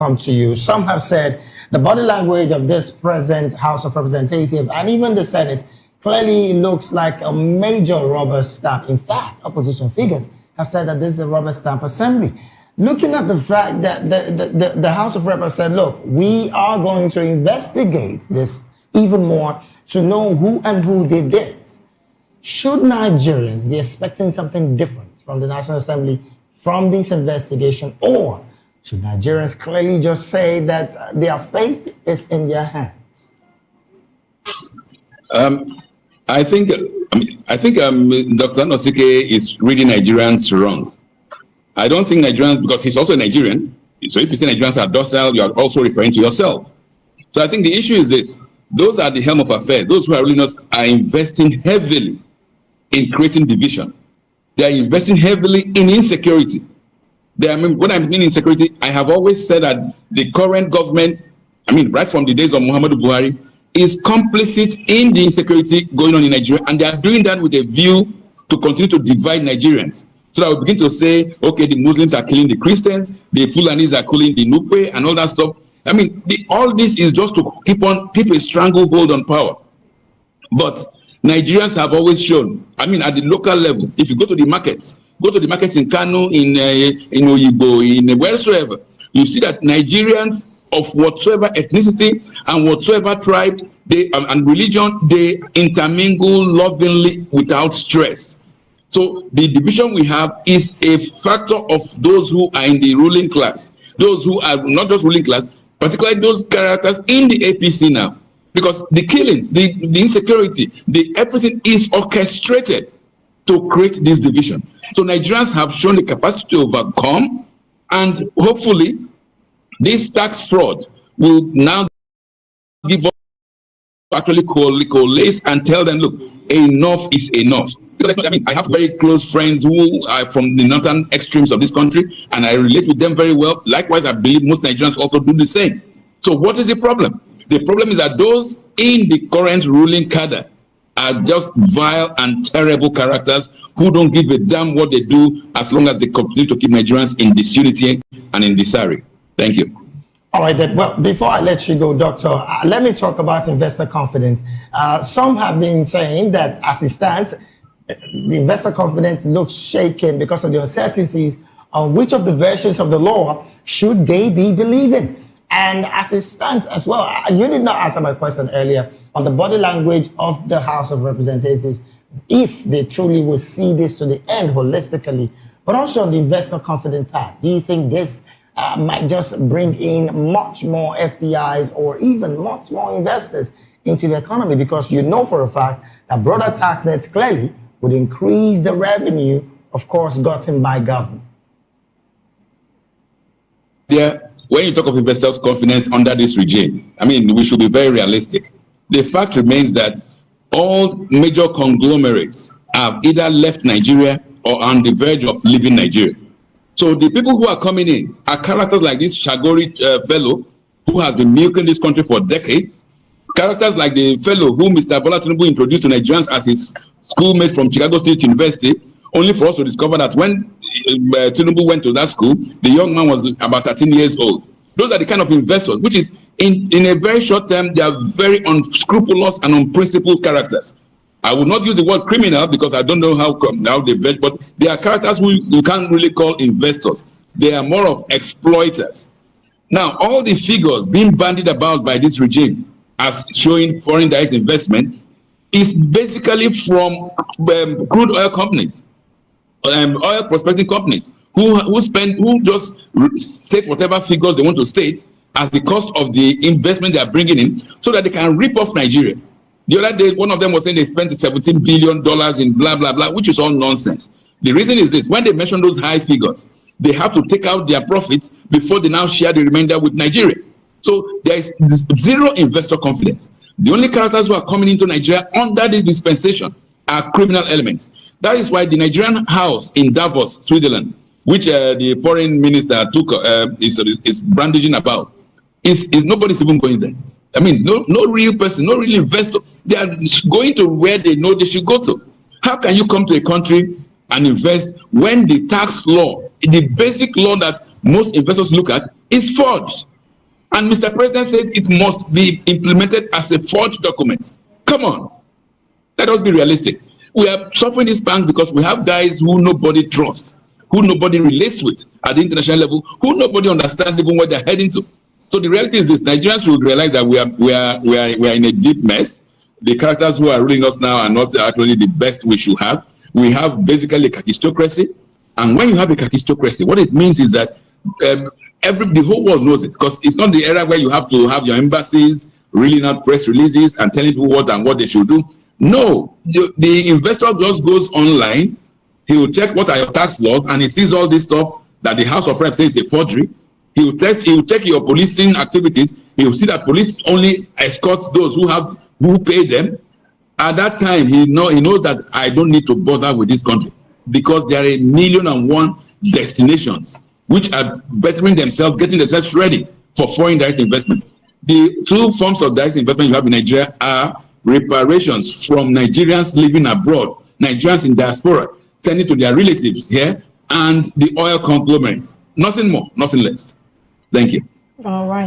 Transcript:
come to you. Some have said the body language of this present House of Representatives and even the Senate clearly looks like a major rubber stamp. In fact, opposition figures have said that this is a rubber stamp assembly. Looking at the fact that the House of Reps said, look, we are going to investigate this even more to know who did this. Should Nigerians be expecting something different from the National Assembly from this investigation, or should Nigerians clearly just say that their fate is in their hands? I think Dr. Nosike is reading Nigerians wrong. I don't think Nigerians, because he's also a Nigerian, so if you say Nigerians are docile, you are also referring to yourself. So I think the issue is this: those are the helm of affairs. Those who are really not are investing heavily in creating division. They are investing heavily in insecurity. When I mean insecurity, I have always said that the current government, right from the days of Muhammadu Buhari, is complicit in the insecurity going on in Nigeria, and they are doing that with a view to continue to divide Nigerians. So that we begin to say, okay, the Muslims are killing the Christians, the Fulanis are killing the Nupe, and all that stuff. All this is just to keep a stranglehold on power. But Nigerians have always shown, at the local level, if you go to the markets in Kano, in Oyibo, in wheresoever, you see that Nigerians of whatsoever ethnicity and whatsoever tribe and religion, they intermingle lovingly without stress. So the division we have is a factor of those who are in the ruling class, those who are not just ruling class, particularly those characters in the APC now. Because the killings, the insecurity, everything is orchestrated to create this division. So Nigerians have shown the capacity to overcome, and hopefully this tax fraud will now give us actually coalesce and tell them, look, enough is enough. I have very close friends who are from the northern extremes of this country, and I relate with them very well. Likewise, I believe most Nigerians also do the same. So what is the problem? The problem is that those in the current ruling cadre are just vile and terrible characters who don't give a damn what they do as long as they continue to keep Nigerians in disunity and in disarray. Thank you. All right, then. Well, before I let you go, Doctor, let me talk about investor confidence. Some have been saying that as it stands, the investor confidence looks shaken because of the uncertainties on which of the versions of the law should they be believing. And as it stands as well, you did not answer my question earlier on the body language of the House of Representatives, if they truly will see this to the end holistically, but also on the investor confidence part. Do you think this might just bring in much more FDIs or even much more investors into the economy? Because you know for a fact that broader tax nets clearly would increase the revenue, of course, gotten by government. Yeah. When you talk of investors' confidence under this regime, we should be very realistic. The fact remains that all major conglomerates have either left Nigeria or are on the verge of leaving Nigeria. So the people who are coming in are characters like this Shagori fellow who has been milking this country for decades, characters like the fellow who Mr. Bola Tinubu introduced to Nigerians as his schoolmate from Chicago State University, only for us to discover that when Tinubu went to that school, the young man was about 13 years old. Those are the kind of investors, which is in a very short term, they are very unscrupulous and unprincipled characters. I would not use the word criminal because I don't know how they vet, but they are characters who you can't really call investors. They are more of exploiters. Now, all the figures being bandied about by this regime as showing foreign direct investment is basically from crude oil companies. Oil prospecting companies who just state whatever figures they want to state as the cost of the investment they are bringing in so that they can rip off Nigeria. The other day, one of them was saying they spent $17 billion in blah, blah, blah, which is all nonsense. The reason is this: when they mention those high figures, they have to take out their profits before they now share the remainder with Nigeria. So there is zero investor confidence. The only characters who are coming into Nigeria under this dispensation are criminal elements. That is why the Nigerian house in Davos, Switzerland, which the foreign minister is brandishing about, is nobody's even going there. No real person, no real investor. They are going to where they know they should go to. How can you come to a country and invest when the tax law, the basic law that most investors look at, is forged? And Mr. President says it must be implemented as a forged document. Come on. Let us be realistic. We are suffering this bank because we have guys who nobody trusts, who nobody relates with at the international level, who nobody understands even what they're heading to. So the reality is this: Nigerians should realize that we are in a deep mess. The characters who are ruling us now are not actually the best we should have. We have basically a kakistocracy, and when you have a kakistocracy, what it means is that the whole world knows it, because it's not the era where you have to have your embassies reeling out press releases and telling people what and what they should do. No, the investor just goes online. He will check what are your tax laws, and he sees all this stuff that the House of Reps says is a forgery. He will check your policing activities. He will see that police only escorts those who pay them. At that time, he knows that I don't need to bother with this country, because there are 1,000,001 destinations which are bettering themselves, getting themselves ready for foreign direct investment. The two forms of direct investment you have in Nigeria are reparations from Nigerians living abroad, Nigerians in diaspora, sending to their relatives here, and the oil conglomerates. Nothing more, nothing less. Thank you. All right.